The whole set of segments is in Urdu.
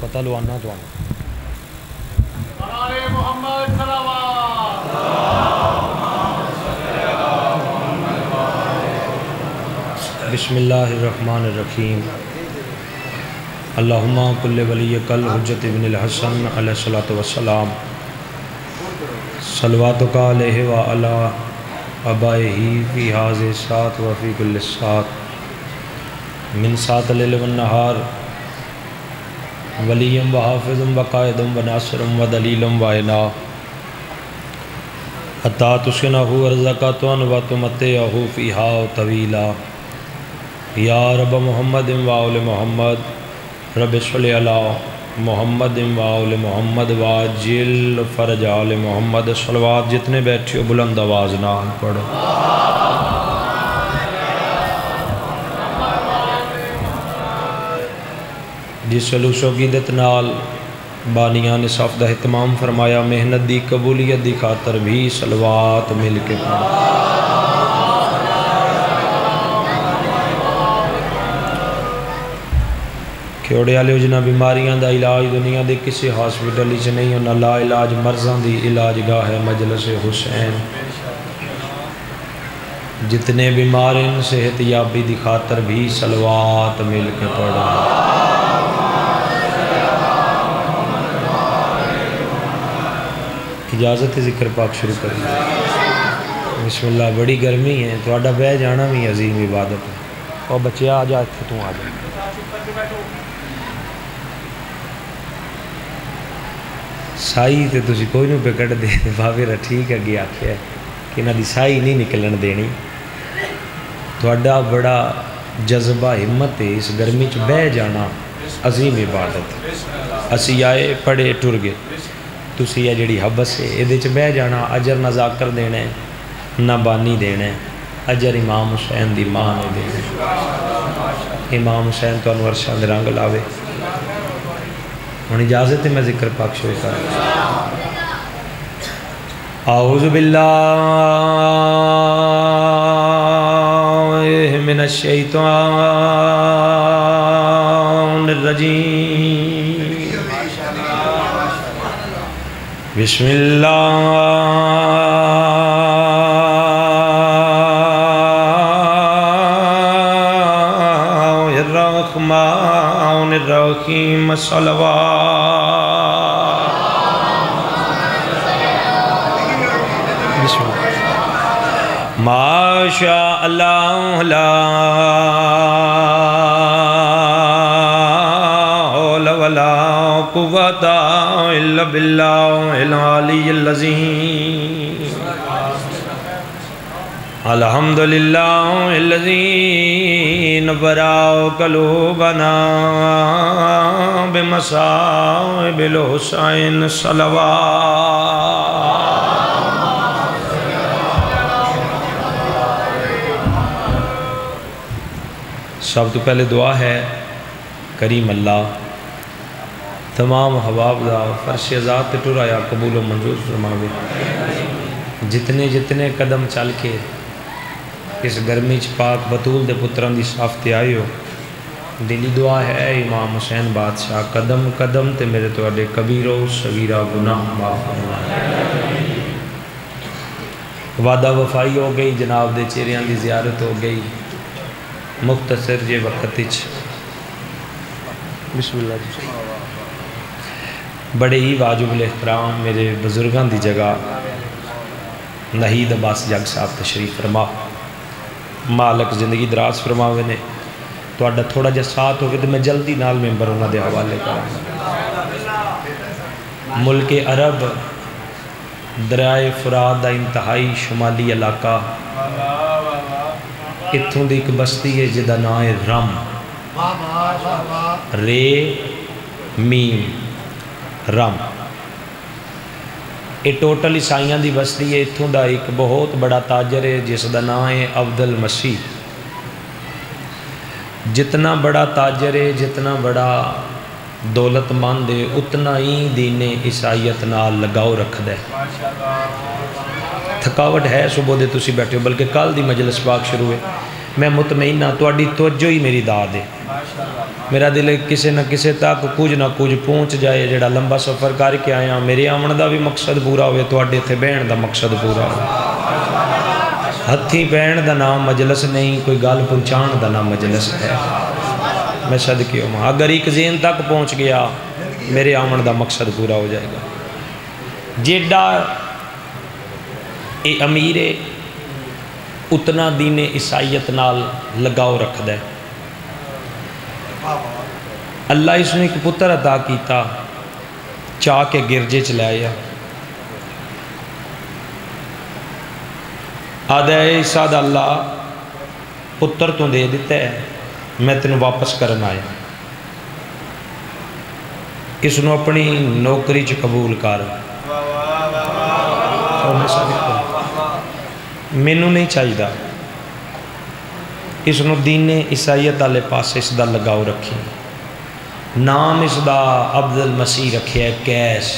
پتہ لوانا تو بسم اللہ الرحمن الرحیم اللہم کل ولی کل حجت ابن الحسن علیہ الصلوۃ والسلام صلواتک علیہ وعلی آبائہ فی ھذہ الساعۃ وفی کل ساعۃ من ساعۃ اللیل والنہار ولی و حافظ و قائد و ناصر و دلیل و عینا حتی تسکنہ ارزقہ و تمتعہ فیہا طویلا یا رب محمد و آل محمد رب صلی علی محمد و آل محمد واجل فرج آل محمد صلوات جتنے بیٹھے ہو بلند آواز نال پڑھو جس سلوک و عقیدت نال بانیان صف دا اہتمام فرمایا محنت دی قبولیت دی خاطر بھی صلوات مل کے پڑھو کھوڑے والے جنہ بیماریاں دا علاج دنیا دے کسی ہاسپٹل وچ نہیں ہونا لا علاج مرضاں دی علاج گاہ ہے مجلس حسین جتنے بیمار ان صحت یابی دی خاطر بھی صلوات مل کے پڑھا اجازت ذکر پاک شروع کریں بسم اللہ بڑی گرمی ہے تو آڈا بہ جانا بھی عظیم عبادت ہے اور بچے آ جا تو آ جا سائی تے تسی کوئی نو پکڑ دے بابے را ٹھیک ہے گیا کیا ہے کہ نہ دی سائی نہیں نکلن دینی تو اڈا بڑا جذبہ ہمت ہے اس گرمی چ بہ جانا عظیم عبادت اسی آئے پڑے ٹر گئے تسی یہ جڑی حبس ہے یہ چ بہ جانا اجر نہ ذاکر دینا ہے نہ بانی دینا ہے اجر امام حسین دی ماں نے دینا امام حسین تو انور شاہ دے رنگ لاوے اور اجازت ہے میں ذکر پاک شروع کروں اعوذ باللہ من الشیطان الرجیم بسم اللہ الرحمن الرحیم صلوات ما شاء اللہ لا حول ولا قوت الا باللہ العلی العظیم الحمدللہ الذی نبرا قلوبنا بمصائب الحسین صلوات سب تو پہلے دعا ہے کریم اللہ تمام حباب دا فرش ذات تے ٹرایا قبول و منظور فرماوے جتنے جتنے قدم چل کے اس گرمی چ پاک بطول دے پتران دی صاف تے آئے ہو دلی دعا ہے امام حسین بادشاہ قدم قدم تے میرے تو اڈے کبیر و صغیرہ گناہ معاف فرمائے وعدہ وفائی ہو گئی جناب دے چہریاں دی زیارت ہو گئی مختصر جے وقت بسم اللہ جی بڑے ہی واجب الاحترام میرے بزرگان دی جگہ نہید عباس جگ صاحب تشریف فرما مالک زندگی دراز فرماوے نے تو اڈا تھوڑا جا ساتھ ہو گئے تو میں جلدی نال ممبر انہاں دے حوالے کرا ملک عرب دریائے فرات دا انتہائی شمالی علاقہ اتھوں دی ایک بستی ہے جدہ نام ہے رم رے میم رم یہ ٹوٹل عیسائیاں دی بستی ہے اتھوں دا ایک بہت بڑا تاجر ہے جس دا نام ہے عبد المسیح جتنا بڑا تاجر ہے جتنا بڑا دولت مند ہے اتنا ہی دین عیسائیت نال لگاؤ رکھ دے تھکاوٹ ہے صبح دے تسی بیٹھے ہو بلکہ کل دی مجلس پاک شروع ہے میں مطمئن ہاں تواڈی توجہ ہی میری داد ہے میرا دل کسی نہ کسی تک کچھ نہ کچھ پہنچ جائے جڑا لمبا سفر کر کے آیا میرے آمن دا بھی مقصد پورا ہوئے تواڈے اتنے بہن دا مقصد پورا ہو ہتھی بہن دا نام مجلس نہیں کوئی گل پہنچان دا نام مجلس ہے میں صدقے ہوں اگر ایک ذہن تک پہنچ گیا میرے آمن دا مقصد پورا ہو جائے گا جیڈا اے امیر اتنا دین عیسائیت نال لگاؤ رکھ دے اللہ اس نے ایک پتر عطا کیتا چاہ کے گرجے چلے آیا آدھا عیسیٰ دا اللہ پتر تو دے دیتا ہے میں تینوں واپس کرنا آیا اس نے اپنی نوکری چ قبول کر مینوں نہیں چاہیے اس نے دین عیسائیت والے پاس اس دا لگاؤ رکھی نام اس دا عبد المسیح رکھے ہے کیس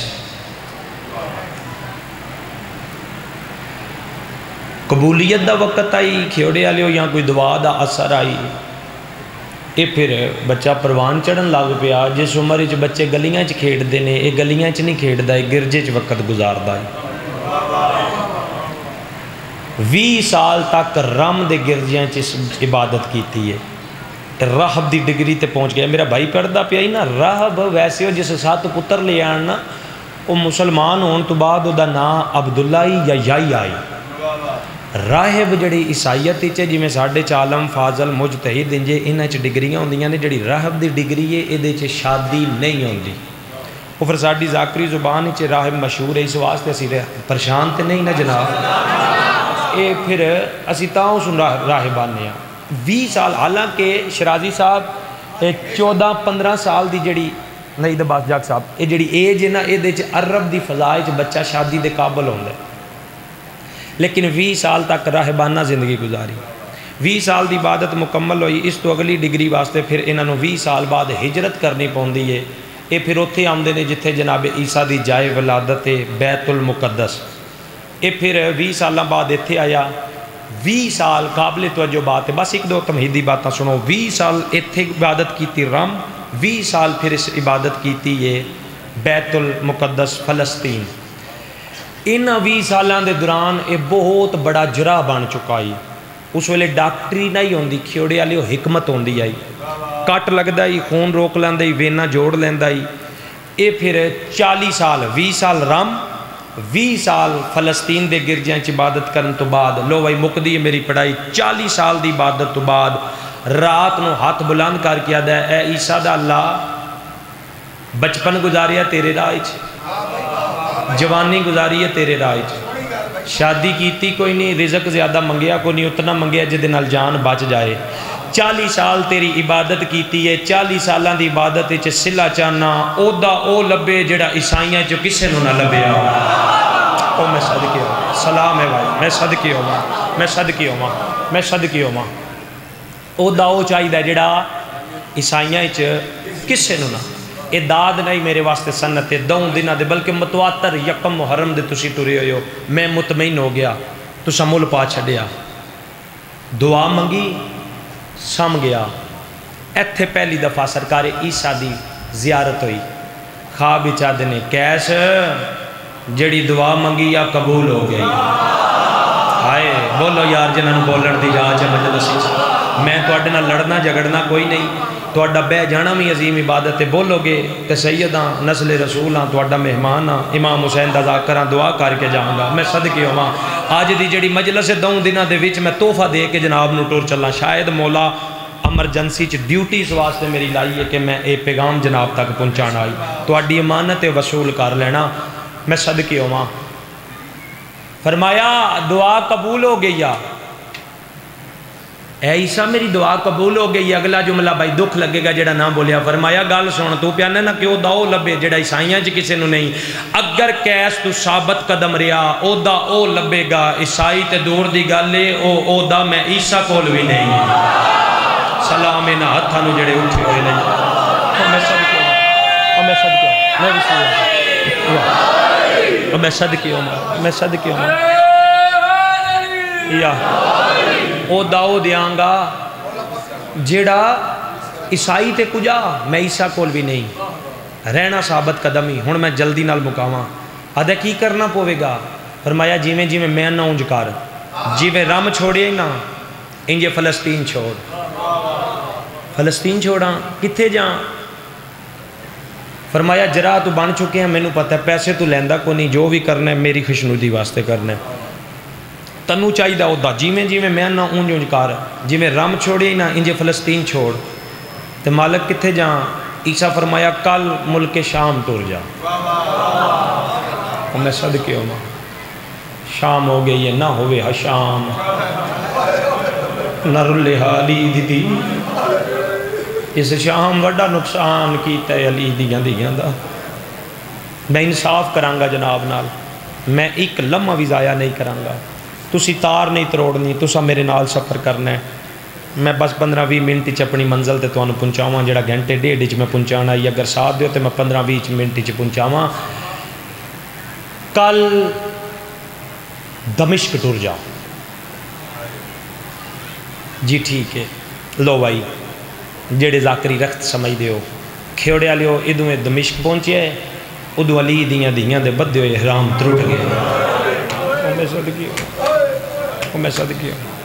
قبولیت دا وقت آئی کھیوڑے والے ہو یا کوئی دعا دا اثر آئی یہ پھر بچہ پروان چڑھن لگ پیا جس عمر چ بچے گلیاں چ کھیڈتے ہیں یہ گلیاں چ نہیں کھیڈتا ہے گرجے چ وقت گزارتا ہے 20 سال تک رم دے گرجیاں چ عبادت کیتی ہے راہب دی ڈگری تے پہنچ گیا میرا بھائی پڑھتا پیا ہی نا راہب ویسے ہو جس 7 پتر لے آن نا وہ مسلمان ہون تو بعد وہ دا نام عبداللہ یا یائی آئی راہب جڑی عیسائیت ہے جی میں ساڑھے چالم فاضل مجتہد انجے انہاں چ ڈگریاں ہوندیاں نے جڑی راہب دی ڈگری ہے یہ چ شادی نہیں ہوندی وہ پھر ساڑھی ذاکری زبان چ راہب مشہور ہے اس واسطے اسی پریشان تے نہیں نا جناب یہ پھر اسی تاؤں سن راہب آنے ہیں 20 سال حالانکہ شرازی صاحب 14-15 سال دی جڑی نہیں دباس جاک صاحب یہ جڑی ایج ہے نا یہ عرب دی فضائے چ بچہ شادی دے قابل ہوندہ ہے لیکن 20 سال تک راہبانہ زندگی گزاری 20 سال دی عبادت مکمل ہوئی اس تو اگلی ڈگری واسطے پھر انہوں 20 سال بعد ہجرت کرنی پوندی ہے یہ پھر اتھے آمدے نے جتھے جناب عیسیٰ دی جائے ولادت بیت المقدس یہ پھر 20 سالہ بعد اتھے آیا 20 سال قابل توجہ بات ہے بس ایک دو تمہیدی باتاں سنو 20 سال اتھے عبادت کیتی رم 20 سال پھر اس عبادت کیتی یہ بیت المقدس فلسطین ان 20 سالوں دے دوران یہ بہت بڑا جرا بن چکا ہی اس ویلے ڈاکٹری نہیں ہوندی کھیوڑے والی وہ حکمت ہوندی آئی کٹ لگتا ہی خون روک لینا ہی وینا جوڑ لینا ہی یہ پھر 40 سال 20 سال رم 20 سال فلسطین دے گرجیاں چ عبادت کرن تو بعد لو بھائی مکدی ہے میری پڑھائی 40 سال دی عبادت تو بعد رات نو ہاتھ بلند کر کے آدھا ہے اے عیسیٰ دا اللہ بچپن گزاریا تیرے راہ جوانی گزاری ہے تیرے راہ شادی کیتی کوئی نہیں رزق زیادہ منگیا کوئی نہیں اتنا منگیا جدے نال جان بچ جائے 40 سال تیری عبادت کیتی ہے 40 سالاں دی عبادت وچ صلہ چاہنا او دا او لبے جڑا عیسائیاں چ کسے نو نہ لبیا او میں صدقے ہوں سلام ہے بھائی میں صدقے ہوں میں صدقے ہوں میں صدقے ہوں او دا او چاہیے جڑا عیسائیاں چ کسے نو نہ اے داد نہیں میرے واسطے سنت ہے 2 دنوں دے بلکہ متواتر یکم محرم دے تسی ٹرے ہوئے ہو میں مطمئن ہو گیا تسا مل پا چھڈیا دعا منگی سم گیا ایتھے پہلی دفعہ سرکار عیسیٰ دی زیارت ہوئی خواب چاہ دینے کیس جڑی دعا منگی یا قبول ہو گئی آئے بولو یار جنہوں بولن دی جاج ہے مجلس میں تو اڈنا لڑنا جگڑنا کوئی نہیں تو اڈا بے جانا بھی عظیم عبادت ہے بولو گے کہ سیداں نسل رسولاں تو اڈا مہمان ہاں امام حسین دا ذاکراں دعا کر کے جاؤں گا میں صدقے ہوں آج دی جڑی مجلس 2 دنوں دے وچ میں تحفہ دے کے جناب نو ٹور چلنا شاید مولا ایمرجنسی چ ڈیوٹی اس واسطے میری لائی ہے کہ میں اے پیغام جناب تک پہنچانا آئی تو اڈی امانت وصول کر لینا میں صدقے ہوں فرمایا دعا قبول ہو گئی اے عیسیٰ میری دعا قبول ہو گئی اگلا جملہ بھائی دکھ لگے گا جڑا نہ بولیا فرمایا گل سن تو پیانے نہ کہ او دا او لبے جڑا عیسائیاں چ کسے نو نہیں اگر کیس تو ثابت قدم رہا او دا او لبے گا عیسائی تے دور دی گل ہے او دا میں عیسیٰ کول بھی نہیں سلام انہاں ہتھاں نو جڑے اٹھے ہوئے نہیں میں صدقے ہوں میں صدقے ہوں میں بھی میں صدقے ہوں میں صدقے ہوں یا او داؤ دیاں گا جیڑا عیسائی تے کجا میں عیسیٰ کول بھی نہیں رہنا ثابت قدم ہی ہن میں جلدی نال مکاواں آدھا کی کرنا پوے گا فرمایا جیویں جیویں میں نہ اونج کر جیویں رم چھوڑے نا انجے فلسطین چھوڑ فلسطین چھوڑاں کتھے جاں فرمایا جرا تو بن چکے ہیں مینوں پتہ ہے پیسے تو لیندا کو نہیں جو بھی کرنا ہے میری خوشنودی واسطے کرنا ہے تنوں چاہیے ادا جیویں جیویں میں نہ اونج اونج کر جیویں رم چھوڑے نا انجے فلسطین چھوڑ تے مالک کتھے جاں عیسیٰ فرمایا کل ملک شام ٹر جا اور میں صدقے ہوں شام ہو گئی ہے نہ ہوئے ہا شام نہ رلے ہا علی دی اس شام وڈا نقصان کیتا ہے علی دیاں دا میں انصاف کرانگا جناب نال میں ایک لمحہ بھی ضائع نہیں کرانگا تسی تار نہیں تروڑنی تسا میرے نال سفر کرنا ہے میں بس 15-20 منٹ اپنی منزل تے تانوں پہنچاواں جڑا گھنٹے ڈیڑھ میں پہنچانا ہے اگر ساتھ دیو تے میں 15-20 منٹ پہنچاواں کل دمشق ٹر جاؤ جی ٹھیک ہے لو بھائی جڑے ذاکری رخت سمجھ دیو کھیوڑے والیو ادوں دمشق پہنچے ادوں علی دیاں دے بدے ہوئے حرام ترٹ گئے میں صدقی ہوں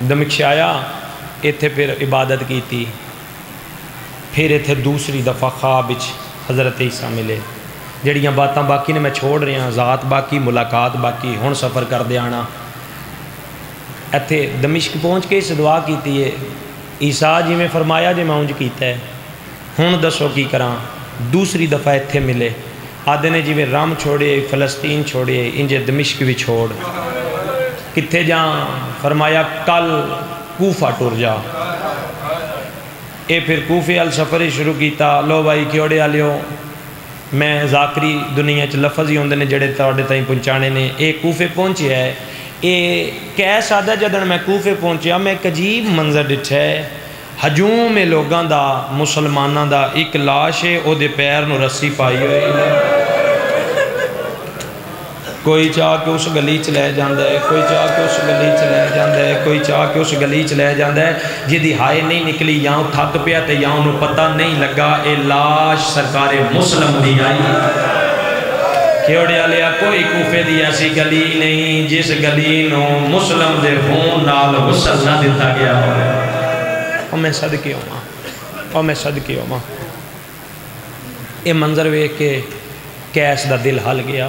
دمشق آیا ایتھے پھر عبادت کی تھی پھر ایتھے دوسری دفعہ خواب حضرت عیسیٰ ملے جڑیاں باتاں باقی نے میں چھوڑ رہے ہیں ذات باقی ملاقات باقی ہون سفر کر دے آنا ایتھے دمشق پہنچ کے اس دعا کیتی ہے عیسیٰ جی میں فرمایا جی میں اونج کیتا ہے ہون دسو کی کراں دوسری دفعہ ایتھے ملے آدھے نے جی میں رام چھوڑے فلسطین چھوڑے انجے دمشق بھی چھوڑ کتھے جاں فرمایا کل کوفہ ٹر جا اے پھر کوفے ال سفر شروع کیتا لو بھائی کیوڑے آلیو میں ذاکری دنیا چ لفظ ہی ہوندے نے جڑے تواڈے تائیں پہنچانے نے اے کوفے پہنچے ہے اے کیس آدھا جدن میں کوفے پہنچیا میں ایک عجیب منظر ڈٹھا ہے ہجوم لوگاں دا مسلماناں دا ایک لاش ہے او دے پیر نو رسی پائی ہوئی کوئی چاہ کے اس گلی چ لے جاندہ ہے کوئی چاہ کے اس گلی چ لے جاندہ ہے کوئی چاہ کے اس گلی چ لے جاندہ ہے جدی ہائے نہیں نکلی یاں تھک پیا تے یاں انہوں پتہ نہیں لگا اے لاش سرکار مسلم دی آئی کیوڑے آلیا کوئی کوفے دی ایسی گلی نہیں جس گلی نو مسلم دے خون نال غسل نہ دیتا گیا ہو اور میں صدقے ہوں اے منظر وے کے کیس دا دل حل گیا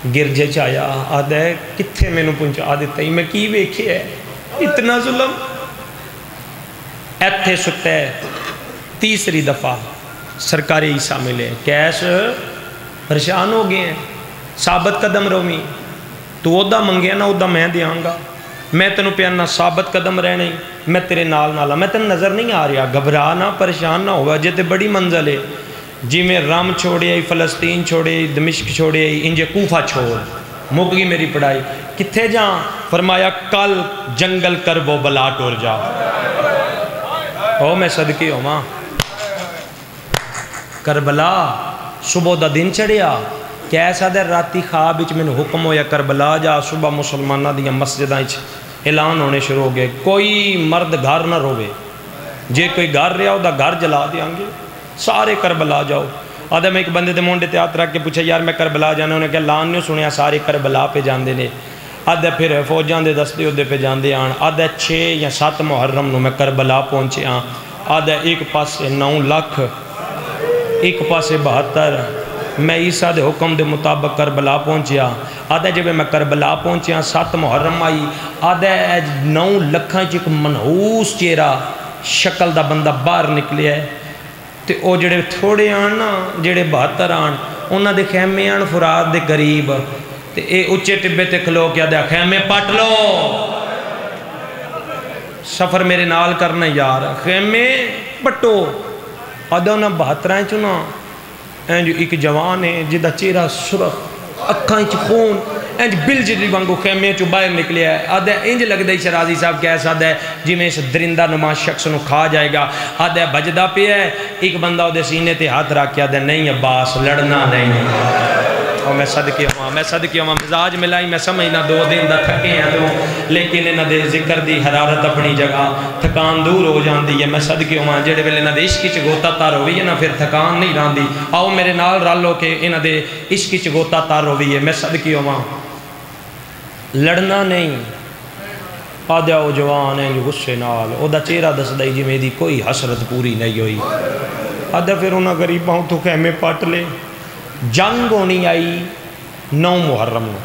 گرجے چایا آدھا ہے کتھے میں نو پہنچا دیتا ہی میں کی ویکھے ہے اتنا ظلم ایتھے سکتے ہے تیسری دفعہ سرکار عیسیٰ ملے کیس پریشان ہو گئے ہیں ثابت قدم رومی تو اودا منگیا نا اودا میں دیاں گا میں تینوں پیانا ثابت قدم رہنے میں تیرے نال نالا میں تینوں نظر نہیں آ رہا گھبرا نہ پریشان نہ ہوا جے تے بڑی منزل ہے جی میں رام چھوڑے فلسطین چھوڑے دمشق چھوڑے انجے کوفہ چھوڑ مک گئی میری پڑھائی کتھے جاں فرمایا کل جنگل کربو بلا ٹور جا او میں صدقی ہوں ماں کربلا صبح دا دن چڑھیا کیسا دے راتی خواب اچ میں حکم ہویا کربلا جا صبح مسلمانہ دیا مسجدہ اچ اعلان ہونے شروع ہو گئے کوئی مرد گھر نہ روے جے کوئی گھر رہا ہو دا گھر جلا دیاں گے سارے کربلا جاؤ آدھا میں ایک بندے دے مونڈے تیات رکھ کے پوچھا یار میں کربلا جانا انہیں کہا لان نہیں سنیا سارے کربلا پہ جاندے نے آدھا پھر فوجان دے دستے ہو دے پہ جاندے آن آدھا 6 یا 7 محرم نو میں کربلا پہنچے آن آدھا ایک پاس 9 لاکھ ایک پاس 72 میں عیسیٰ دے حکم دے مطابق کربلا پہنچیا آدھا جب میں کربلا پہنچیا 7 محرم آئی آدھا 9 لکھاں چک منحوس چیرہ شکل دا بندہ باہر نکلے ہے تے او جڑے تھوڑے آن نا جڑے 72 آن انہاں دے خیمے آن فرات دے قریب تے اے اچھے ٹبے تے کھلو کیا دے خیمے پٹ لو سفر میرے نال کرنا یار خیمے پٹو آدھا انہاں 72 چنا اینج ایک جوان ہے جدہ چہرہ سرخ اکھاں چ خون اینج بل جدی وانگو خیمے چو باہر نکلیا ہے آدھا اینج لگ دائی شرازی صاحب کیسا دے جی میں اس درندہ نما شخص نو کھا جائے گا آدھا بجدہ پہ ہے ایک بندہ دے سینے تے ہاتھ رکھ کے آدھا نہیں عباس لڑنا نہیں اور میں صدقے ہوں میں صدقے ہوواں مزاج ملائی میں سمجھنا 2 دن دا تھکے ہیں تو لیکن انہاں دے ذکر دی حرارت اپنی جگہ تھکان دور ہو جاندی ہے میں صدقے ہوواں جڑے ویلے انہاں دے عشق وچ گوتا تار ہوئی ہے نا پھر تھکان نہیں رہندی آؤ میرے نال رل ہو کے انہاں دے عشق وچ گوتا تار ہوئی ہے میں صدقے ہوواں لڑنا نہیں آدھا وہ جوان ہے جو غصے نال او دا چہرہ دسدا جی میری کوئی حسرت پوری نہیں ہوئی آدھا پھر انہاں غریباں تو خیمے پٹ لے جنگ ہونی آئی 9 محرم نو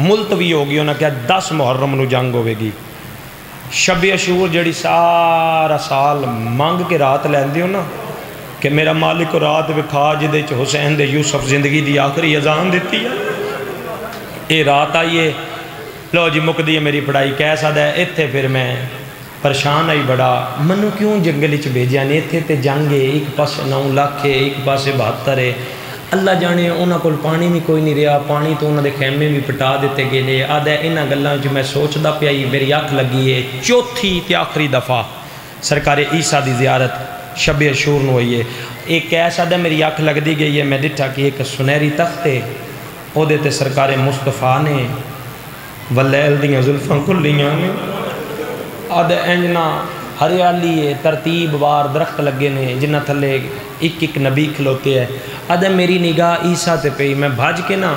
ملتوی ہوگی انہاں کیا 10 محرم نو جنگ ہوئے گی شب عاشور جڑی سارا سال مانگ کے رات لیندے ہو نا کہ میرا مالک رات وکھا جدے چ حسین دے یوسف زندگی دی آخری اذان دیتی ہے اے رات آئیے لو جی مک دی میری پڑھائی کیسا ہے ایتھے پھر میں پریشان آئی بڑا منو کیوں جنگل چ بھیجیا نے ایتھے تے جنگ ہے ایک پاس 9 لاکھ ہے ایک پاس 72 ہے اللہ جانے انہاں کول پانی بھی کوئی نہیں رہا پانی تو انہاں دے خیمے بھی پٹا دیتے گئے نے آدھا انہاں گلاں جو میں سوچدا پیا میری اکھ لگی ہے چوتھی تے آخری دفعہ سرکار عیسیٰ دی زیارت شب عاشور نو ہوئی ہے ایک ایسا دے میری اکھ لگ دی گئی ہے میں ڈٹھا کہ ایک سنہری تخت ہے او دے تے سرکار مصطفیٰ نے واللیل دیاں زلفاں کھلیاں نے آدھے انجنا ہریالی ہے ترتیب وار درخت لگے نے جنہ تھلے ایک نبی کھلوتے ہیں آدھے میری نگاہ عیسیٰ تے پئی میں بھاج کے نا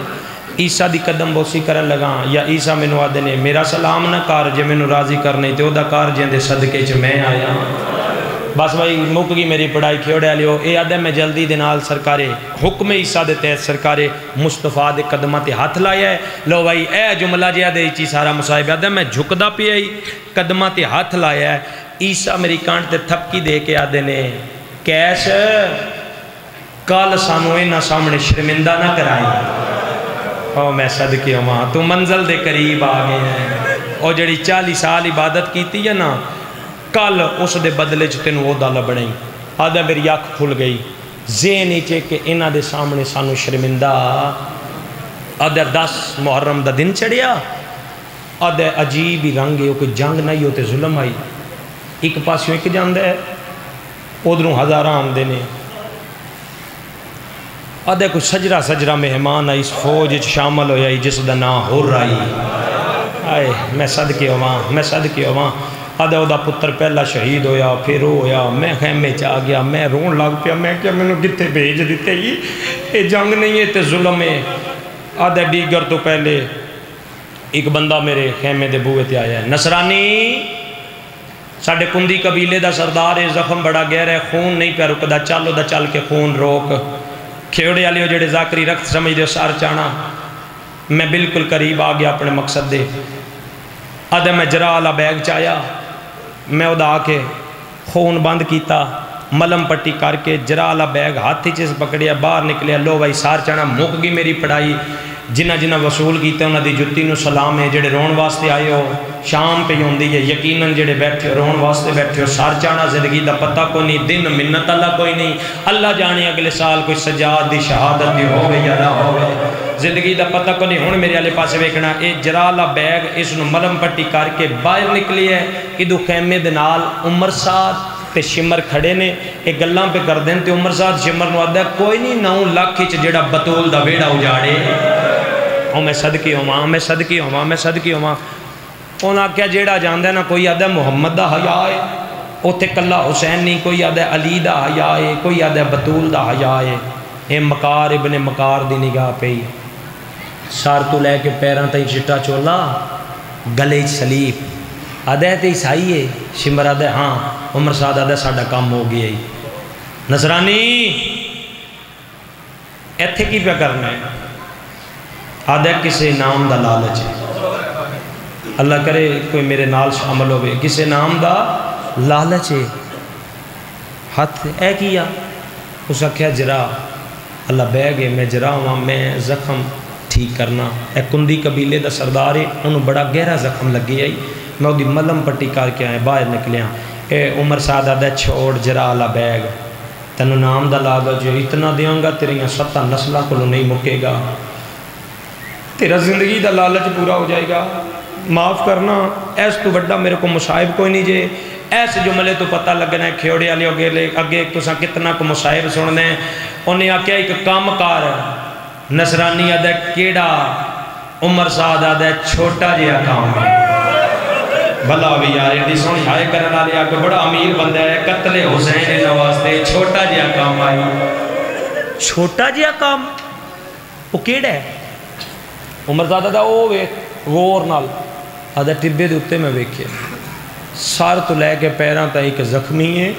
عیسیٰ دی قدم بوسی کرن لگا یا عیسیٰ میں نو آدھے نے میرا سلام نہ کار جے میں نو راضی کرنے تے او دا کار جے دے صدقے چ میں آیا بس بھائی مک گئی میری پڑھائی کھیوڑے لیو اے آدھے میں جلدی دے نال سرکارے حکم عیسیٰ دے تحت سرکارے مصطفیٰ دے قدمہ تے ہاتھ لایا ہے لو بھائی اے جملہ جیا دے چی سارا مصائب آدھے میں جھکدا پی آئی قدمہ تے ہاتھ لایا ہے عیسیٰ میری کانٹ تے تھپکی دے کے آدھے نے کیس کال سانوے نہ سامنے شرمندہ نہ کرائیں او میں صدقے ہوواں تو منزل دے قریب آگے ہیں او جڑی 40 سال عبادت کیتی ہے نا کل اس دے بدلے چتے نو دا لبڑیں آدھا میری آنکھ کھل گئی ذہن چے کہ انہ دے سامنے سانو شرمندہ آدھا 10 محرم دا دن چڑھیا آدھا عجیب ہی رنگ ہے کوئی جنگ نہیں ہوتے ظلم آئی ایک پاسیوں ایک جاندہ ہے ادھروں ہزاراں آمدے نے آدھا کوئی سجرہ مہمان آئی اس فوج شامل ہوئی جس دا نا ہو رہی آئے میں صدقے ہوواں آدھا او دا پتر پہلا شہید ہویا پھر ہویا میں خیمے چاہ گیا میں رون لگ پیا میں کیا میں نے کتے بھیج دیتے ہی یہ جنگ نہیں ہے تے ظلم ہے آدھا دیگر تو پہلے ایک بندہ میرے خیمے دے بوئے تے آیا ہے نصرانی ساڑھے کندی قبیلے دا سردار ہے زخم بڑا گہرا ہے خون نہیں پہ رکدا چالو دا چل کے خون روک کھیوڑے آلیو جڑے ذاکری رکھت سمجھ دے سار چانا میں بالکل قریب آ گیا اپنے مقصد دے آدھے میں جرا آلا بیگ چایا میں ادا آکے خون بند کیتا ملم پٹی کر کے جرا آلا بیگ ہاتھی چیز پکڑیا باہر نکلیا لو بھائی سار چانا مک گئی میری پڑھائی جنہ وصول کیتے انہاں دی جتی نو سلام ہے جڑے رون واسطے آئے ہو شام پہ ہوندی ہے یقیناً جڑے بیٹھے ہو رون واسطے بیٹھے ہو سار چانا زندگی دا پتہ کوئی نہیں دن منت اللہ کوئی نہیں اللہ جانے اگلے سال کوئی سجاد دی شہادت دی ہو گئی یا نہ ہو گئی زندگی دا پتہ کوئی نہیں ہون میرے آلے پاسے ویکھنا اے جرالا بیگ اس نو ملم پٹی کر کے باہر نکلی ہے ادو خیمے دنال عمر ساتھ تے شمر کھڑے نے ایک گلاں پہ کر دیں تے عمر ساتھ شمر نو آدھا کوئی نہیں 9 لاکھ چ جڑا بطول دا ویڑا اجاڑے میں صدقی ہوواں انہاں کیا جیڑا جاندہ ہے نا کوئی آدھا محمد دا حیاء ہے اوتھے کلہ حسین نہیں کوئی آدھا علی دا حیاء ہے کوئی آدھا بطول دا حیاء ہے اے مکار ابن مکار دی نگاہ پہ ہی سار تو لے کے پیران تائی چٹا چولا گلے سلیب آدھا ہے تے عیسائی ہے شمر آدھا ہے ہاں عمر سعد آدھا ساڑھا کام ہو گیا ہی نصرانی ایتھے کی پہ کرنا ہے آدھا کسے نام دا لالچ ہے اللہ کرے کوئی میرے نال شامل ہوئے کسے نام دا لالچ ہے ہاتھ اے کیا اس کیا جرا اللہ بے گئے میں جرا ہوا میں زخم ٹھیک کرنا اے کندی قبیلے دا سردار ہے انہوں بڑا گہرا زخم لگی آئی میں دی ملم پٹی کر کے آئے باہر نکلیا اے عمر سعد آدھا چھوڑ جرا اللہ بیگ تنو نام دا لالچ جو اتنا دیاں گا تیریاں 7 نسلہ کو نہیں مکے گا تیرا زندگی دا لالچ پورا ہو جائے گا معاف کرنا ایس تو بڑا میرے کو مصائب کوئی نہیں جے ایسے جملے تو پتہ لگنا ہے کھیوڑے آلے اگے تو ساں کتنا کو مصائب سننے انہیں آکیا ایک کام کار نصرانی آدھا کیڑا؟ عمر سعد آدھا چھوٹا جہا کام ہے۔ بھلا بھی یار ایڈی سونی ہائے کرنے والے آ کے بڑا امیر بندہ ہے، قتل حسین نواستے چھوٹا جہا کام آئی۔ چھوٹا جہا کام وہ کیڑا ہے؟ عمر سعد آدھا او ویکھ غور نال آدھا ٹبے دے اتے میں ویکھے سار تو لے کے پیراں تائیں کہ زخمی ہے،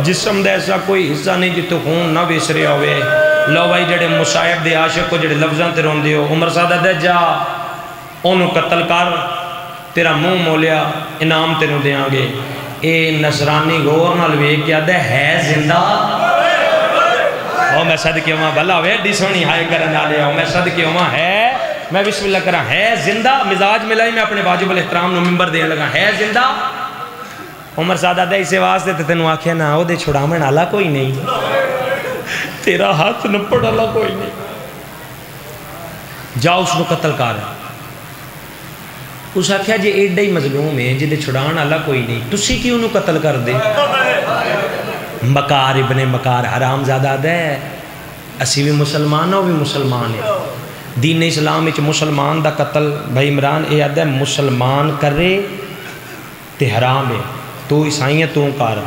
جسم دے ایسا کوئی حصہ نہیں جتو خون نہ ویس رہا ہوئے۔ لو بھائی جڑے مشاہد دے عاشق کو جڑے لفظاں تے رون دیو، عمر سعد آدھا جا انہوں قتل کر، تیرا منہ مولیا انعام تینوں دیاں گے۔ اے نصرانی غور نال ویکھ کے آدھا ہے زندہ؟ او میں صدقے ہوں بھلا ہوئے ایڈی سونی ہائے کرن والے ہوں، میں صدقے ہوں ہے، میں بسم اللہ کرا ہے زندہ؟ مزاج ملائی میں اپنے واجب الاحترام نو ممبر دین لگا ہے زندہ؟ عمر سعد آدھا اسے واسطے تے تینوں آکھیا نا او دے چھڑامن والا کوئی نہیں، تیرا ہاتھ نپڑ والا کوئی نہیں، جا اس کو قتل کر۔ اس آکھیا جے ایڈا ہی مظلوم ہے جے چھڑان والا کوئی نہیں، تسی کیوں انہوں قتل کر دے؟ مکار ابن مکار حرام زیادہ ہے، اسی بھی مسلمان ہو بھی مسلمان ہے۔ دین اسلام وچ مسلمان دا قتل بھائی عمران اے آدھا مسلمان کرے تے حرام ہے، تو عیسائیاں تو کر،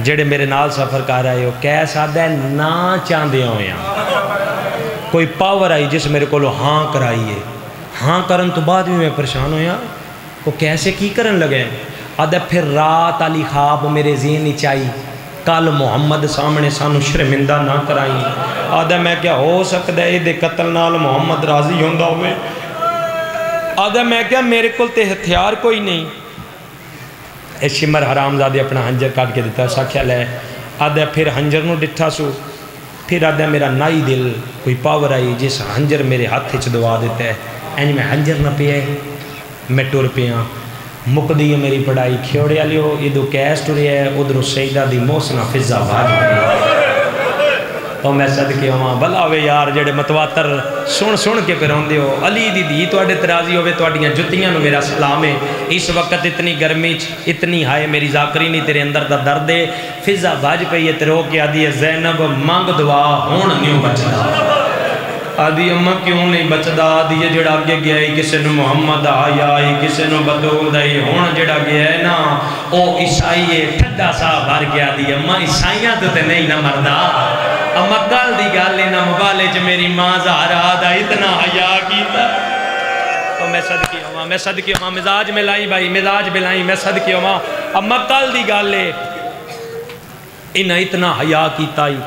جڑے میرے نال سفر کر رہے ہو کیس آدھا ہے نا چاندے ہوئے ہیں، کوئی پاور آئی جس میرے کو ہاں کرائی ہے، ہاں کرن تو بعد بھی میں پریشان ہویا وہ کیسے کی کرن لگے؟ آدھا پھر رات علی خواب میرے ذہن چاہی کل محمد سامنے سانو شرمندہ نہ کرائی۔ آدھا میں کیا ہو سکتا ہے دے قتل نال محمد راضی ہوندہ ہوئے؟ آدھا میں کیا میرے کل تے ہتھیار کوئی نہیں۔ اے شمر حرام زادے اپنا ہنجر کاٹ کے دیتا ساکھیا لے، آدھا پھر ہنجر نو ڈٹھا سو، پھر آدھا میرا نائی دل کوئی پاور آئی جس ہنجر میرے ہاتھ چھ دعا دیتا ہے، اینج میں ہنجر نہ پیا ہے میں ٹور پیا مقدی ہے میری پڑھائی کھیوڑے آلیو ادھو کیس ٹورے ہے ادھر سیدہ دی محسنہ فضا بھاج گئی۔ تو میں صدقے ہوں بھلا ہوئے یار جڑے متواتر سن کے پھر ہوندے ہو علی دی دی تو اڈے ترازی ہوئے تو اڈیاں جتیاں نو میرا سلام ہے۔ اس وقت اتنی گرمی اتنی ہائے میری ذاکری نہیں تیرے اندر دا درد ہے، فضا بھاج پئی ہے تیرو کے آدھی ہے زینب مانگ دعا ہون نیو بچدا، آدھی اممہ کیوں نہیں بچدا، آدھی یہ جڑا آگے گیا ہے کسے نو محمد آیا ہے کسے نو بدول دائی ہون جڑا گیا ہے نا او عیسائی ہے ٹھڈا سا بھر گیا دی اممہ عیسائیاں تو تے نہیں نہ مردہ، اممہ کل دی گالے نہ مبالے چ میری ماں زہرا دا اتنا حیا کیتا۔ تو میں صدقے ہوں مزاج میں لائی بھائی مزاج میں لائی میں صدقے ہوں اممہ کل دی گالے انہا اتنا حیا کیتا ہی۔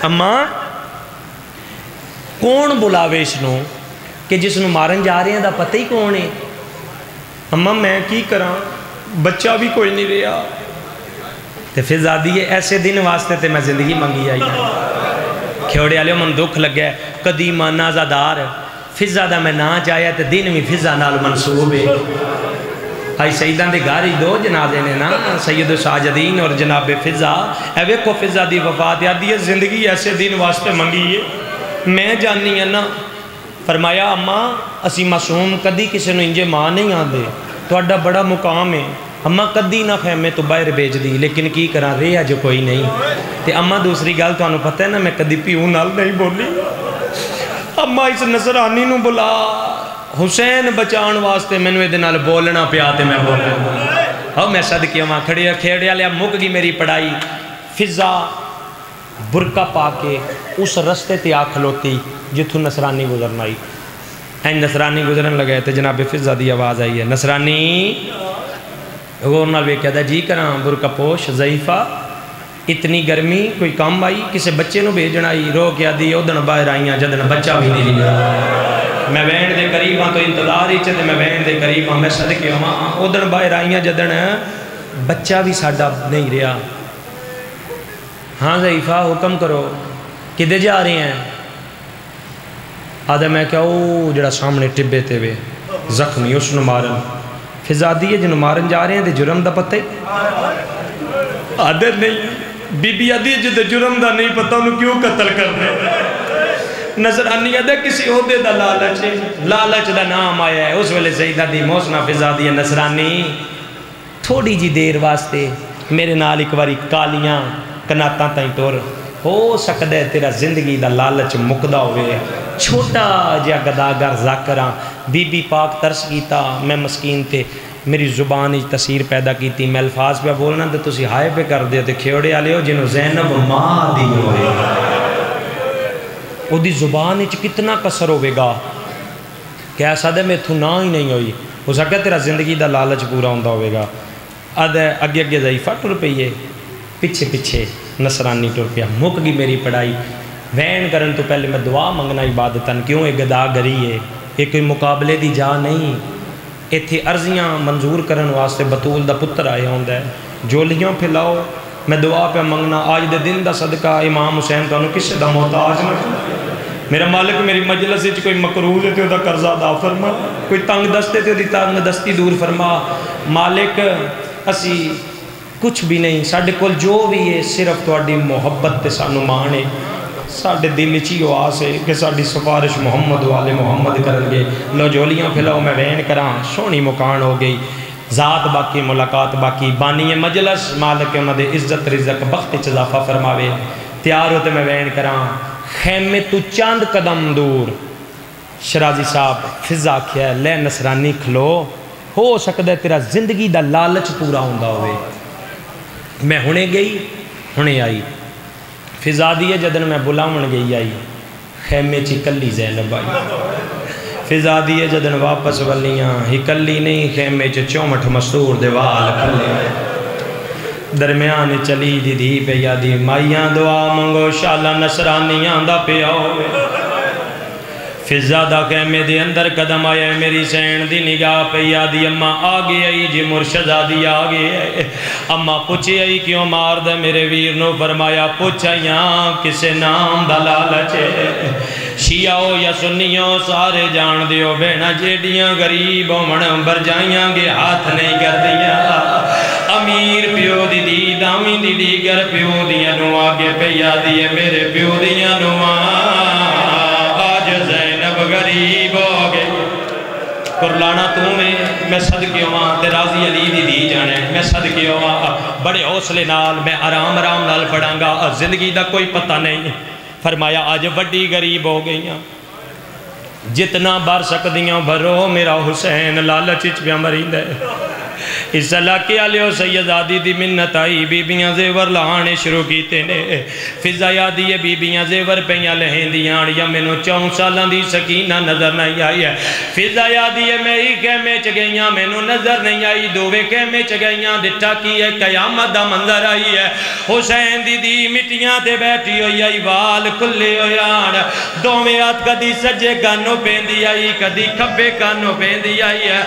اممہ کون بلاوے اس نو کہ جس نو مارن جا رہے ہیں دا پتہ ہی کون ہے؟ اممہ میں کی کراں بچہ بھی کوئی نہیں رہا، تے فضا دیئے ایسے دن واسطے تے میں زندگی منگی آئی کھیوڑے آلے من دکھ لگ گئے قدیمہ نازادار فضا دا میں نہ چاہیا تے دن میں فضا نال منصوب ہے۔ آئی سیدان دے گاری دو جنازے نے نا سید ساجدین اور جناب فضا ایوے کو فضا دی وفات یادی ہے زندگی ایسے دن واسطے منگی ہے میں جاننی ہے نا۔ فرمایا اماں اسی معصوم کدی کسی نو انجے ماں نہیں آدھے تو اڈا بڑا مقام ہے، اماں کدی نہ خیمے تو باہر بیج دی لیکن کی کرا رہا جو کوئی نہیں۔ تے اماں دوسری گل تو انہوں پتہ ہے نا میں کدی پیوں نال نہیں بولی، اماں اس نصرانی نو بلا حسین بچان واسطے میں نے نال بولنا پیاتے میں بولنا اور میں صدقے ہوں کھڑے کھیڑے لیا مک گی میری پڑھائی۔ فضا برکہ پا کے اس رستے تے کھلوتی جتھوں نصرانی گزرنا آئی، این نصرانی گزرن لگے تے جناب فضا دی آواز آئی ہے نصرانی غور نال ویکھیا دا جی کراں برکہ پوش ضعیفہ اتنی گرمی کوئی کام آئی کسے بچے نو بھیجنا آئی رو کیا دی اودن باہر آئیاں جدن بچہ بھی نہیں رہا میں وین دے قریب ہاں تو انتظار ہی چاہتے میں وین دے قریب ہاں میں صدقے ہاں اودن باہر آئیاں جدن بچہ بھی ساڈا نہیں رہا۔ ہاں ضعیفہ حکم کرو کدے جا رہے ہیں؟ آدھا میں کیا او جڑا سامنے ٹبے تے وے زخمی اس نو مارن فضا دیئے جنو مارن جا رہے ہیں دے جرم دا پتہ ہی آدھے نہیں بی بی آدھی جدے جرم دا نہیں پتہ انہوں کیوں قتل کر دے نظرانی آدھے کسی عہدے دا لالچ دا نام آیا ہے اس ویلے سیدہ دی محسنہ فضا دی نصرانی تھوڑی جی دیر واسطے میرے نال ایک باری کالیاں کناتاں تائیں ٹور ہو سکتا ہے تیرا زندگی دا لالچ مکدا ہوئے چھوٹا جا گداگر ذاکراں بی بی پاک ترس کیتا میں مسکین تے میری زبان ہی تاثیر پیدا کیتی میں الفاظ پہ بولنا تو تسی ہائے پہ کر دے تے کھیوڑے آلے ہو جنہوں زینب ماں دی ہوئے او دی زبان ہی کتنا کسر ہوئے گا کہ ایسا دے میں تھو نہ ہی نہیں ہوئی ہو سکتا تیرا زندگی دا لالچ پورا ہوندہ ہوئے گا اگے اگے ضعیفہ ٹر پئیے پیچھے پیچھے نصرانی ٹر پیا مک گئی میری پڑھائی وین کرن تو پہلے میں دعا منگنا عبادتاً کیوں ایک گدا گری ہے یہ کوئی مقابلے دی جا نہیں ایتھے عرضیاں منظور کرن واسطے بطول دا پتر آئے ہوندہ ہے جولیاں پھیلاؤ میں دعا پہ منگنا آج دے دن دا صدقہ امام حسین تو انہوں کسے دا محتاج نہ میرا مالک میری مجلس ہے کوئی مقروض ہے تو دا قرضہ دا فرما کوئی تنگ دستے تو دی تنگ دستی دور فرما مالک اسی کچھ بھی نہیں ساڑھے کول جو بھی ہے صرف تواڈی محبت تے سانو مانے ساڑھے دل چی آس ہے کہ ساڑھی سفارش محمد والے محمد کرن گے لو جولیاں پھیلاؤ میں وین کراں سونی مکان ہو گئی ذات باقی ملاقات باقی بانی مجلس مالک انہوں دے عزت رزق بخت اضافہ فرماوے تیار ہوتے میں وین کراں خیمے تو چاند قدم دور شرازی صاحب فضا کیا ہے لے نصرانی کھلو ہو سکتا ہے تیرا زندگی دا لالچ پورا ہوندہ ہوئے میں ہونے گئی ہونے آئی فضا دیئے جدن میں بلاون گئی آئی خیمے چی کلی زینب آئی فضا دیئے جدن واپس ولیاں ہی کلی نہیں خیمے چی چومٹھ مستور دیوال کھلے درمیان چلی دی دی پہ یادی مائیاں دعا منگو شالہ نصرانیاں دا پہ آوے فضا دا خیمے دے اندر قدم آئے میری سین دی نگاہ پہ یادی اممہ آگے آئی جی مرشدہ دی آگے آئے اممہ پوچھے آئی کیوں مار دے میرے ویر نو فرمایا پوچھائیاں کسے نام دا لالچے شیعہ یا سنیوں سارے جان دیو بہنا جیڑیاں غریب من بر جائیاں گے ہاتھ نہیں کر دیا امیر پیو دی دی دامی دی دیگر پیو دیا نو آگے پہ یادی ہے میرے پیو دیا نو آج زینب غریب ہو گئے قرلانا میں صدقیوں ماں تے راضی علی دی دی جانے میں صدقیوں ماں بڑے حوصلے نال میں آرام نال پڑھاں گا زندگی دا کوئی پتہ نہیں فرمایا آج بڑی غریب ہو گئیاں جتنا بار سکدیاں بھرو میرا حسین لالچ پہ مرید ہے اس علاقے آلیو سیدادی دی منت آئی بیبیاں زیور لہانے شروع کیتے نے فضا یادی ہے بیبیاں زیور پہیاں لہیں دیاں یا میں نو 4 سالان دی سکینہ نظر نہیں آئی ہے فضا یادی ہے میں ہی کہمے چگئیاں میں نو نظر نہیں آئی دووے کہمے چگئیاں دٹھا کی ہے قیامت دا منظر آئی ہے حسین دی دی مٹیاں تے بیٹھی ہوئی آئی وال کھلے ہوئی آن دووے ہاتھ کدی سجے کانوں پیندی آئی کدی کھبے کانوں پیندی آئی ہے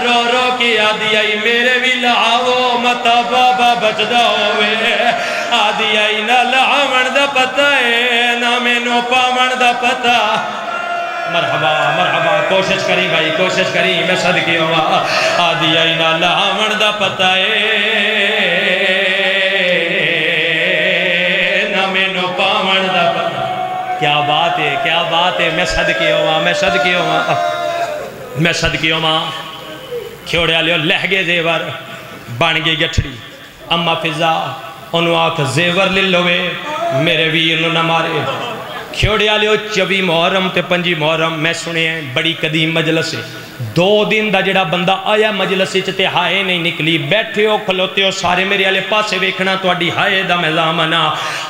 رو رو کی آدھی آئی میرے بھی لعاو متا بابا بچدا ہوئے آدھی آئی نہ لعاون دا پتہ ہے نہ میں نو پاون دا پتہ مرحبا مرحبا کوشش کری بھائی کوشش کری میں صدقی ہوا آدھی آئی نہ لعاون دا پتہ ہے نہ میں نو پاون دا پتہ کیا بات ہے میں صدقی ہوا میں صدقی ہوا میں صدقی ہوا کھیوڑے آلیو لہگے زیور بان گئی گٹھڑی اما فضا انہوں آکھ زیور للوے میرے ویر نو نہ مارے کھیوڑے آلیو 24 محرم تے 5 محرم میں سنے ہیں بڑی قدیم مجلس ہے 2 دن دا جڑا بندہ آیا مجلس چتے ہائے نہیں نکلی بیٹھے ہو کھلوتے ہو سارے میرے آلے پاسے ویکھنا تو اڈی ہائے دا میں زامنا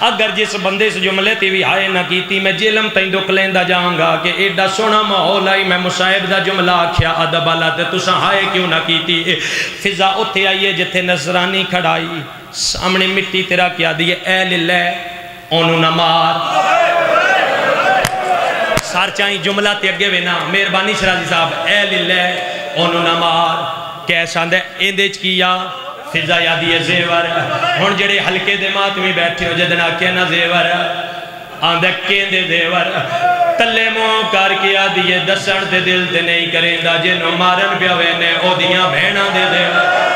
اگر جس بندے سے جملے تے بھی ہائے نہ کیتی میں جیلم تائیں دو کلیندہ جاؤں گا کہ ایڈا سونا ماحول آئی میں مصائب دا جملہ آکھیا ادب اللہ تے تساں ہائے کیوں نہ کیتی فضا اتھے آئیے جتھے نصرانی کھڑائی سامنے مٹی تیرا کیا دیئے اے للہ انہوں نہ مار سار چاہیں جملہ تے اگے وینا مہربانی شرازی صاحب اے للہ انہوں نہ مار کیسا دے ایندیچ کیا فضا یادی ہے زیور ہون جڑے حلقے دے ماتمی بیٹھے ہو جدنا کہنا زیور آندھے کہندے زیور تلے مو کار کیا دیئے دسن دے دل دے نہیں کریں دا جنو مارن پیا وینے او دیاں بھینا دے زیور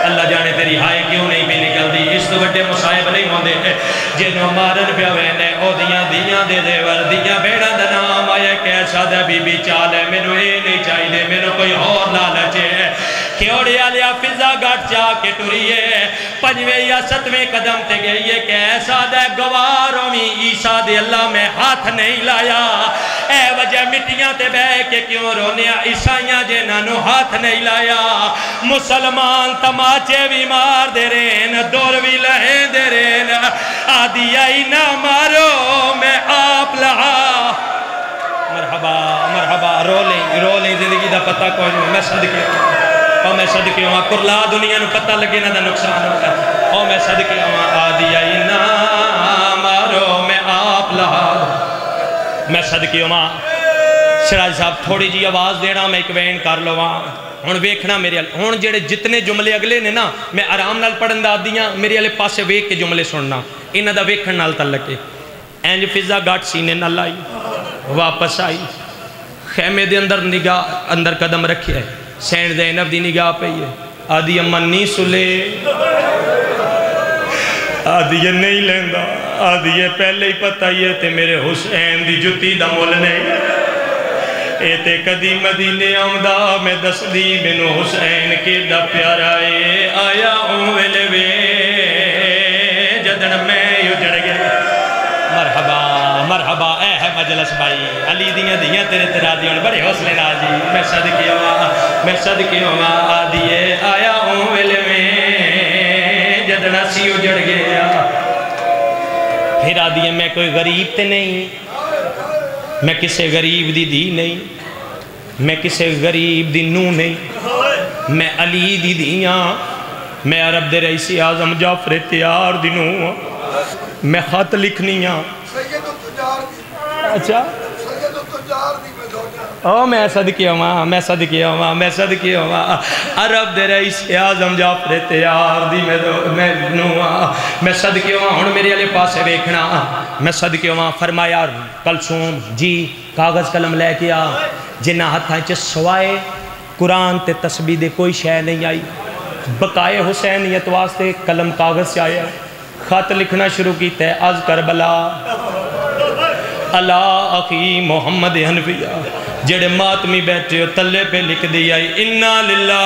اللہ جانے تیری ہائے کیوں نہیں بھی نکل دی اس تو بڑے مصائب نہیں ہوندے جنو مارن پیا وینے او دیاں دے زیور دیاں بھیڑا دا نام آیا کیسا دا بی بی چال ہے میں نو اے نہیں چاہی دے میں نو کوئی اور لالچ ہے کھیوڑے آلیا فضا گھٹ چا کے ٹوریے 5ویں یا 7ویں قدم تے گئیے کہ ایسا دے گواروں میں عیسیٰ دے اللہ میں ہاتھ نہیں لایا اے وجہ مٹیاں تے بے کہ کیوں رونے عیسائیاں جنہوں ہاتھ نہیں لایا مسلمان تماچے بھی مار دے رین دور بھی لہیں دے رین آدھی آئی نہ مارو میں آپ لہا مرحبا مرحبا رو لیں زندگی دا پتہ کوئی نہیں میں صدقے ہوں میں صدقے ہوں کرلا دنیا نو پتہ لگے نہ دا نقصان ہوگا میں صدقے ہوں آدھی آئی نہ مارو میں آپ لہا میں صدقے ہوں شراج صاحب تھوڑی جی آواز دینا میں ایک وین کر لو ہن ویکھنا میرے ہن جڑے جتنے جملے اگلے نے نا میں آرام نال پڑھن دا دیاں میرے والے پاسے ویکھ کے جملے سننا انہاں دا ویکھن نال تعلق ہے اینج فضا گھٹ سینے نال آئی واپس آئی خیمے دے اندر نگاہ اندر قدم رکھے ہے سینڈ زینب دی نگاہ پہ ہے آدھی امنی سلے آدھی یہ نہیں لیندہ آدھی یہ پہلے ہی پتہ یہ تے میرے حسین دی جتی دا مول نہیں اے تے کدی مدینے آمدہ میں دس دی بنو حسین کے دا پیارا اے آیا اوہلے وے جدن میں اجڑ گئے مرحبا مرحبا اے ہے مجلس بھائی علی دیاں تیرے تیرا دیاں بڑے حوصلے نازی میں صدقے ہوں آدھیے آیا اوہلے وے جدن اسی اجڑ گیا پھر آدھیے میں کوئی غریب تے نہیں میں کسے غریب دی دی نہیں میں کسے غریب دی نو نہیں میں علی دی دیاں میں عرب دے رئیس اعظم جعفر تیار دی نو میں خط لکھنیاں اچھا میں صدقے ہوا عرب دے رئیس اعظم جعفر تیار دی میں نو میں صدقے ہوا ہن میرے علی پاسے ویکھنا میں صدقے ہوا فرمایا کلثوم جی کاغذ قلم لے کے آ جنہ ہتھاں چ سوائے قرآن تے تسبیح دے کوئی شے نہیں آئی بقائے حسینیت واسطے قلم کاغذ سے آیا خط لکھنا شروع کیتا ہے از کربلا اللہ اخی محمد حنفیہ جڑے ماتمی بیٹھے تلے پہ لکھ دیا انا للہ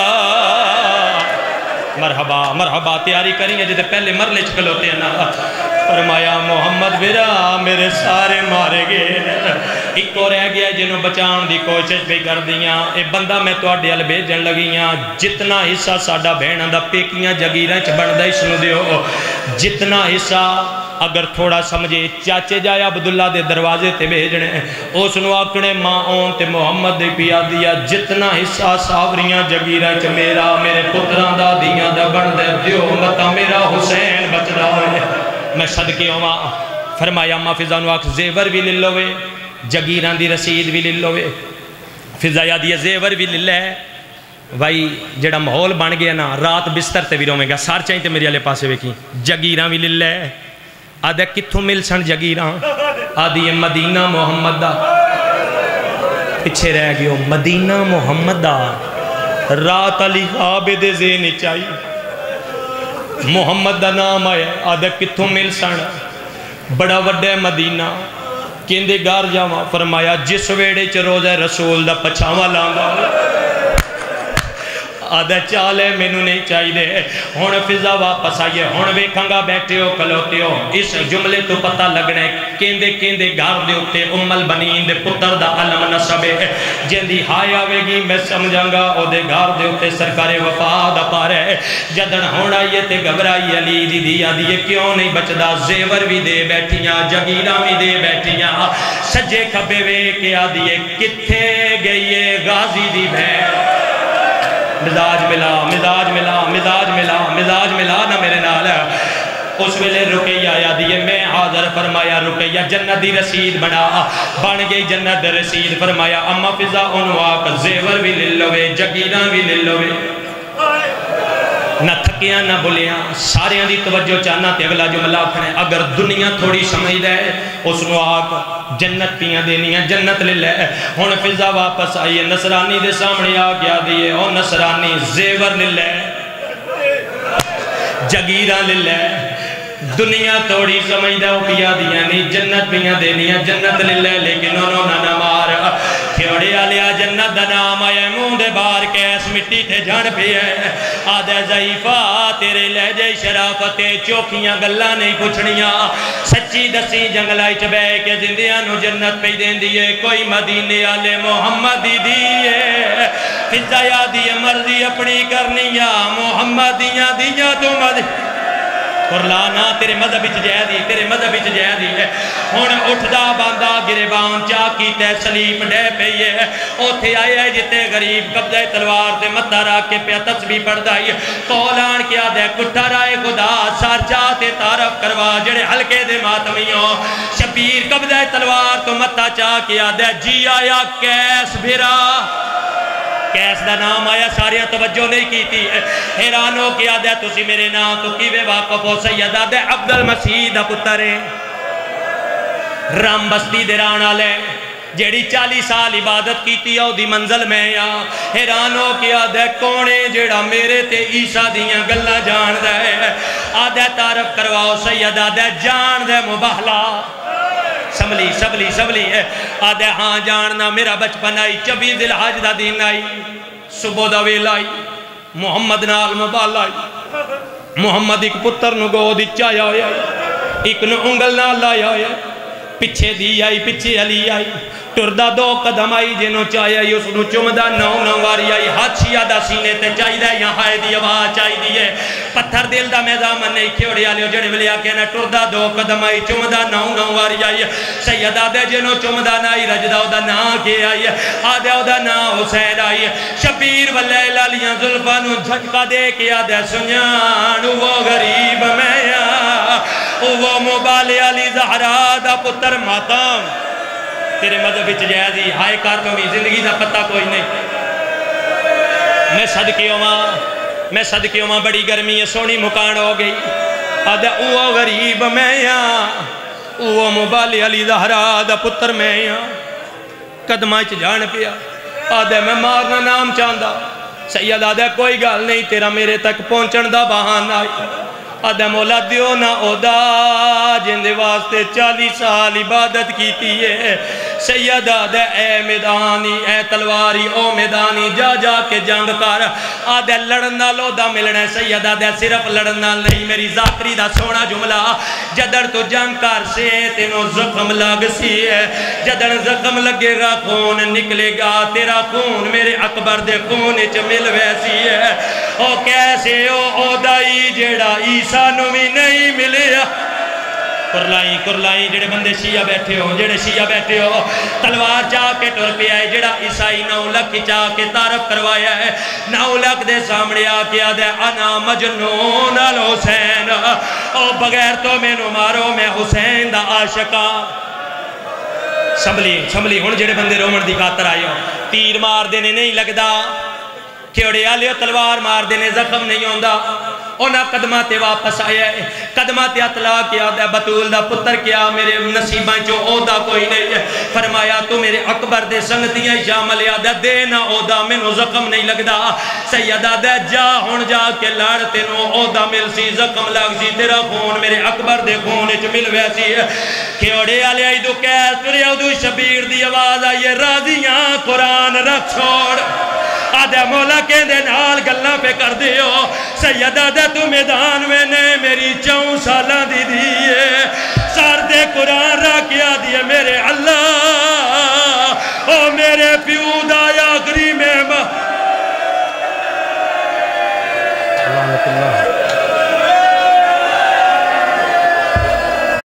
مرحبا مرحبا تیاری کریں گے جتے پہلے مرلے چکل ہوتے ہیں نا فرمایا محمد برا میرے سارے مارے گئے ایک کو رہ گیا جنہوں بچان دی کوشش بھی کر دیاں اے بندہ میں تو اڈیال بھیجن لگیاں جتنا حصہ ساڑھا بہنہ دا پیکیاں جگیریں چھ بندہ ہی سنو دیو جتنا حصہ اگر تھوڑا سمجھے چاچے جائے عبداللہ دے دروازے تے بھیجنے اس نو آکڑے ماں اون تے محمد دے پیا دیا جتنا حصہ ساوریاں جگیرہ چ میرا میرے پتران دا دیاں دا بند دے دیو متا میرا حسین بچ رہا ہے میں صدقے ہوا فرمایا ماں فضا نو آکھ زیور بھی للوے جگیران دی رسید بھی للوے فضا یاد یہ زیور بھی للے بھائی جڑا محول بن گیا نا رات بستر تے بھی رومے گا سار چاہیں تے میرے علیہ پاسے ویکی جگیران بھی للے آدھا کتھوں مل سن جگیران آدھی مدینہ محمد دا پچھے رہ گئے مدینہ محمد دا رات علی عابد زین چاہی محمد دا نام آیا آدھا کتھوں مل سن بڑا وڈے مدینہ کیندے گار جاواں فرمایا جس ویڑے چ روزہ رسول دا پچھاواں لانگا آدھا چالے میں نو نہیں چاہی دے ہون فضا واپس آئیے ہون ویکھنگا بیٹھے ہو کلوتے ہو اس جملے تو پتہ لگنے کیندے کیندے گھر دے اتے ام البنین دے پتر دا علم نصب جن دی ہائے آوے گی میں سمجھانگا او دے گھر دے اتے سرکار وفا دا پارے جدن ہون آئیے تے گھبرائی علی دی دیا دیئے کیوں نہیں بچدا زیور بھی دے بیٹھیاں جگیرہ بھی دے بیٹھیاں سجے کھبے وے کے آدھیے کتھے گئیے غازی دی بھین مزاج ملا مزاج ملا مزاج ملا مزاج ملا نہ میرے نال اس ویلے رقیہ یادیے میں حاضر فرمایا رقیہ جنت دی رسید بنا بن گئی جنت دی رسید فرمایا اما فضا انواق زیور بھی للوے جگیران بھی للوے نہ تھکیاں نہ بلیاں ساریاں دی توجہ چاہنا تے اگلا جملہ کھنے اگر دنیا تھوڑی سمجھ دے اس نو آگ جنت پیاں دینیاں جنت لے لے ہون فضا واپس آئیے نصرانی دے سامنے آ گیا دیئے او نصرانی زیور لے لے جگیران لے لے دنیا تھوڑی سمجھ دے او پیا دیاں نہیں جنت پیاں دینیاں جنت لے لے لیکن انہوں نہ مار کھیوڑے آلیا جنت دا نام آیا منہ دے بار کیس مٹی تے جھن پہ ہے آدھے ضعیفہ تیرے لہجے شرافت چوکیاں گلہ نہیں پوچھنیاں سچی دسی جنگلائی چبے کے زندیاں نو جنت پہ دین دیئے کوئی مدینے آلے محمدی دیئے فضایا دیئے مرضی اپنی کرنیاں محمدیاں دیاں تو مدینے قرلانا تیرے مذہب اچ جائے دی تیرے مذہب اچ جائے دی ہے ہون اٹھدا باندھا گریبان چاکی تے سلیپ ڈے پئی ہے اوتھے آئے ہے جتے غریب قبضہ تلوار تے متھا رکھ کے پیا تسبیح پڑھدا ہے کولان کیا دے کٹھا رائے خدا سر جا تے تعارف کروا جڑے ہلکے دے ماتمیوں شبیر قبضہ تلوار تو متھا چا کیا دے جی آیا کیس بھرا کیس دا نام آیا ساریاں توجہ نہیں کی تھی حیران ہو کیا دے تسی میرے نام تو کیوے واقف ہو سیدہ دے عبد المسیح دا پترے رام بستی دے رانا لے جیڑی 40 سال عبادت کی تھی او دی منزل میں یا حیران ہو کیا دے کونے جیڑا میرے تے عیسیٰ دیاں گلہ جان دے آدھے تعارف کرواؤ سیدہ دے جان دے مباہلا سبلی ہے آدھے ہاں جاننا میرا بچپن آئی 24 ذی الحج دا دین آئی صبح دا ویل آئی محمد نال مبال آئی محمد ایک پتر نو گود چایا ہویا ایک نو انگل نال لایا ہویا پچھے دی آئی پچھے علی آئی ٹردہ 2 قدم آئی جنو چاہیا ہی اس نو چمدہ 9 واری آئی ہاتھ شیعہ دا سینے تے چاہی دا یہاں ہائے دی آواز چاہی دی ہے پتھر دل دا میزامن نہیں کھیوڑی آلیو جڑے ولیا کہنا ٹردہ 2 قدم آئی چمدہ 9 واری آئی سیدہ دے جنو چمدہ نائی رجدہ دا نا کے آئی آدھے دا نا حسین آئی شبیر واللیل علیاں ظلفانو جھٹکا دے کے آدھے سنیان وہ غریب میں وہ مبالی علی زہرا دا پتر ماتم تیرے مذہب اچ جائزی ہائے کارنوں میں زندگی دا پتہ کوئی نہیں میں صدقیوں ماں بڑی گرمی ہے سونی مکان ہو گئی آدھے اوہ غریب میں یہاں اوہ مبالی علی زہرا دا پتر میں یہاں قدمہ اچ جان پیا آدھے میں مارنا نام چاندہ سید آدھے کوئی گال نہیں تیرا میرے تک پہنچن دا بہان آئی آدھے مولا دیو نا اودا جندے واسطے 40 سال عبادت کیتی ہے سید آدھے اے میدانی اے تلواری او میدانی جا جا کے جنگ کر آدھے لڑنا لو دا ملنے سید آدھے صرف لڑنا نہیں میری ذاکری دا سونا جملہ جدر تو جنگ کر سے تینوں زخم لگ سی ہے جدر زخم لگے گا خون نکلے گا تیرا خون میرے اکبر دے خون اچ مل ویسی ہے او کیسے او دائی جیڑا عیسیٰ نو بھی نہیں ملے کرلائیں جڑے بندے شیعہ بیٹھے ہو تلوار چاہ کے ٹر پہ آئے جڑا عیسائی 9 لکھ چاہ کے تعارف کروایا ہے 9 لکھ دے سامنے آکیا دے انا مجنون الحسین او بغیر تو میں نو مارو میں حسین دا عاشقاں سنبھلی ہن جڑے بندے رومن دی خاطر آئے ہو تیر مار دینے نہیں لگدا کھیوڑے آلیو تلوار مار دینے زخم نہیں ہوندا اونا قدماتے واپس آیا ہے قدماتے اطلاع کیا دے بطول دا پتر کیا میرے نصیباں چو عہدہ کوئی نہیں ہے فرمایا تو میرے اکبر دے سنگتیاں شامل یاد دینا عہدہ منو زخم نہیں لگدا سیدہ دے جا ہون جا کے لڑ تینو عہدہ مل سی زخم لگ سی تیرا خون میرے اکبر دے خون اچ مل ویسی ہے کھیوڑے آلے آئی دو کیس تری دو شبیر دی آواز آئیے راضیاں قرآن رکھ چھوڑ آدھے مولا کے دے نال گلہ پہ کر دیو سیدہ دے تو میدان میں نے میری 4 سالہ دی دیئے سار دے قرآن را کیا دیئے میرے اللہ